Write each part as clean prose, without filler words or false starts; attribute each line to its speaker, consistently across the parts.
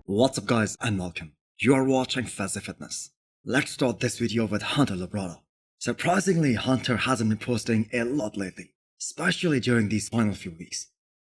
Speaker 1: What's up guys and welcome. You are watching Fazi Fitness. Let's start this video with Hunter Labrada. Surprisingly, Hunter hasn't been posting a lot lately, especially during these final few weeks.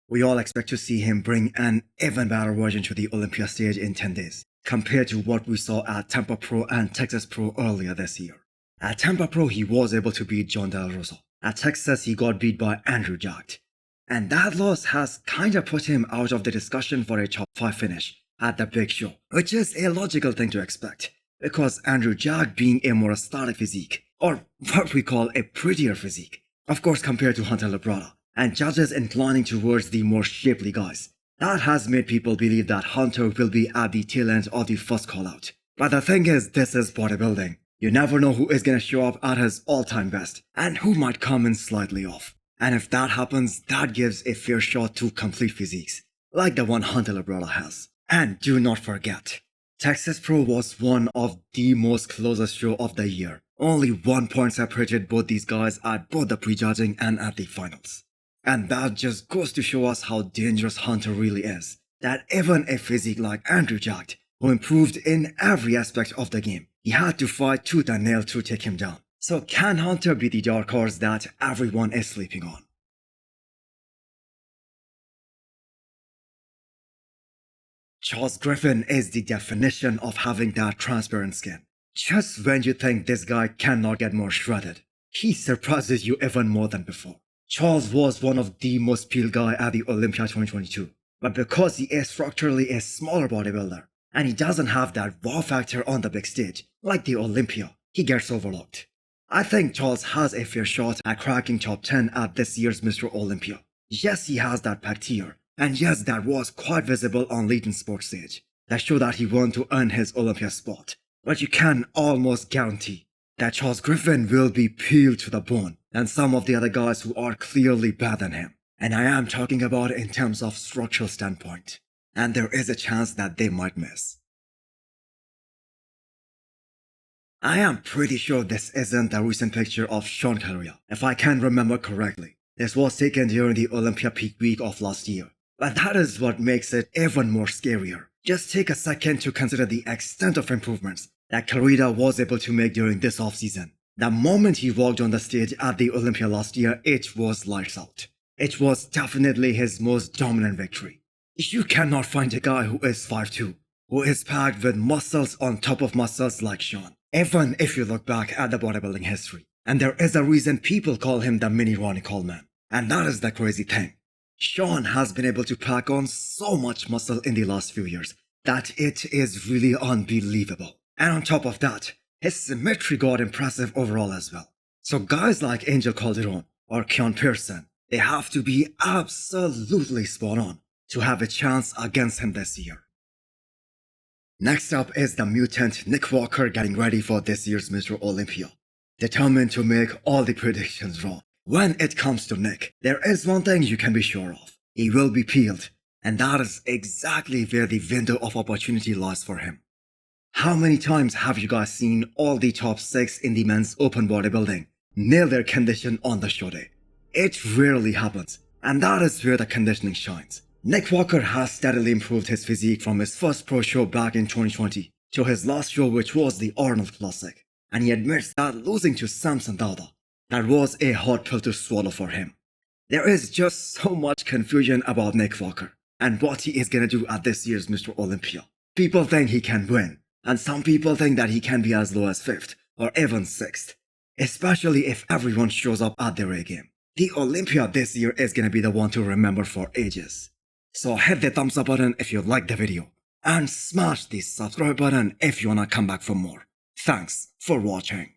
Speaker 1: We all expect to see him bring an even better version to the Olympia stage in 10 days, compared to what we saw at Tampa Pro and Texas Pro earlier this year. At Tampa Pro, he was able to beat John Del Rosa. At Texas, he got beat by Andrew Jacked. And that loss has kinda put him out of the discussion for a top 5 finish at the big show, which is a logical thing to expect, because Andrew Jack being a more athletic physique, or what we call a prettier physique, of course compared to Hunter Labrada, and judges inclining towards the more shapely guys. That has made people believe that Hunter will be at the tail end of the first call out. But the thing is, this is bodybuilding. You never know who is gonna show up at his all-time best, and who might come in slightly off. And if that happens, that gives a fair shot to complete physiques, like the one Hunter Labrada has. And do not forget, Texas Pro was one of the most closest show of the year. Only 1 point separated both these guys at both the prejudging and at the finals. And that just goes to show us how dangerous Hunter really is. That even a physique like Andrew Jacked, who improved in every aspect of the game, he had to fight tooth and nail to take him down. So can Hunter be the dark horse that everyone is sleeping on? Charles Griffen is the definition of having that transparent skin. Just when you think this guy cannot get more shredded, he surprises you even more than before. Charles was one of the most peeled guy at the Olympia 2022, but because he is structurally a smaller bodybuilder, and he doesn't have that wow factor on the big stage, like the Olympia, he gets overlooked. I think Charles has a fair shot at cracking top 10 at this year's Mr Olympia. Yes, he has that packed tier. And yes, that was quite visible on Leighton Sports stage. That showed that he wanted to earn his Olympia spot. But you can almost guarantee that Charles Griffen will be peeled to the bone than some of the other guys who are clearly better than him. And I am talking about it in terms of structural standpoint. And there is a chance that they might miss. I am pretty sure this isn't the recent picture of Shaun Clarida, if I can remember correctly. This was taken during the Olympia peak week of last year. But that is what makes it even more scarier. Just take a second to consider the extent of improvements that Clarida was able to make during this offseason. The moment he walked on the stage at the Olympia last year, it was lights out. It was definitely his most dominant victory. You cannot find a guy who is 5'2", who is packed with muscles on top of muscles like Shaun, even if you look back at the bodybuilding history. And there is a reason people call him the mini Ronnie Coleman. And that is the crazy thing. Shaun has been able to pack on so much muscle in the last few years that it is really unbelievable. And on top of that, his symmetry got impressive overall as well. So guys like Angel Calderon or Keon Pearson, they have to be absolutely spot on to have a chance against him this year. Next up is the mutant Nick Walker getting ready for this year's Mr. Olympia, determined to make all the predictions wrong. When it comes to Nick, there is one thing you can be sure of. He will be peeled, and that is exactly where the window of opportunity lies for him. How many times have you guys seen all the top 6 in the men's open bodybuilding nail their condition on the show day? It rarely happens, and that is where the conditioning shines. Nick Walker has steadily improved his physique from his first pro show back in 2020 to his last show, which was the Arnold Classic, and he admits that losing to Samson Dauda, that was a hard pill to swallow for him. There is just so much confusion about Nick Walker and what he is gonna do at this year's Mr. Olympia. People think he can win, and some people think that he can be as low as 5th or even 6th, especially if everyone shows up at their A game. The Olympia this year is gonna be the one to remember for ages. So hit the thumbs up button if you liked the video, and smash the subscribe button if you wanna come back for more. Thanks for watching.